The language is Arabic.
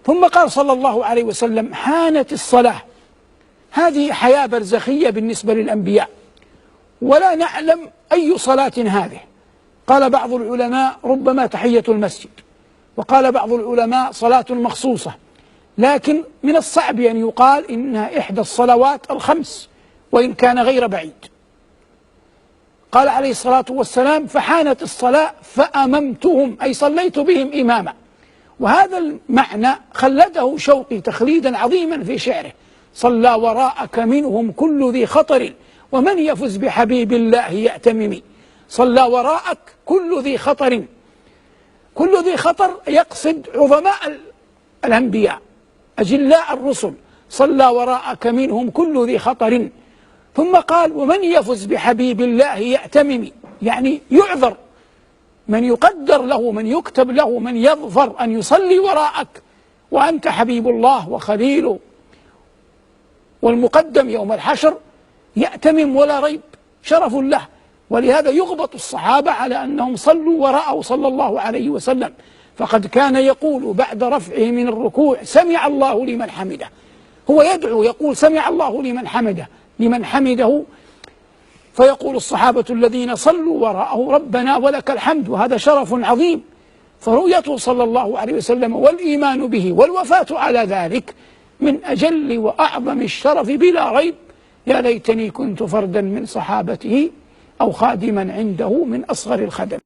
ثم قال صلى الله عليه وسلم: حانت الصلاة. هذه حياة برزخية بالنسبة للأنبياء، ولا نعلم أي صلاة هذه. قال بعض العلماء: ربما تحية المسجد، وقال بعض العلماء: صلاة مخصوصة، لكن من الصعب أن يقال إنها إحدى الصلوات الخمس وإن كان غير بعيد. قال عليه الصلاة والسلام: فحانت الصلاة فأممتهم، أي صليت بهم إماما. وهذا المعنى خلده شوقي تخليدا عظيما في شعره: صلى وراءك منهم كل ذي خطر، ومن يفز بحبيب الله يأتمم. صلى وراءك كل ذي خطر، كل ذي خطر يقصد عظماء الأنبياء أجلاء الرسل. صلى وراءك منهم كل ذي خطر. ثم قال: ومن يفز بحبيب الله يأتمم، يعني يعذر من يقدر له، من يكتب له، من يظفر أن يصلي وراءك وأنت حبيب الله وخليله والمقدم يوم الحشر، يأتمم ولا ريب، شرف له. ولهذا يغبط الصحابة على أنهم صلوا وراءه صلى الله عليه وسلم، فقد كان يقول بعد رفعه من الركوع: سمع الله لمن حمده. هو يدعو يقول: سمع الله لمن حمده، فيقول الصحابة الذين صلوا وراءه: ربنا ولك الحمد. وهذا شرف عظيم. فرؤيته صلى الله عليه وسلم والإيمان به والوفاة على ذلك من أجل وأعظم الشرف بلا ريب. يا ليتني كنت فردا من صحابته أو خادما عنده من أصغر الخدم.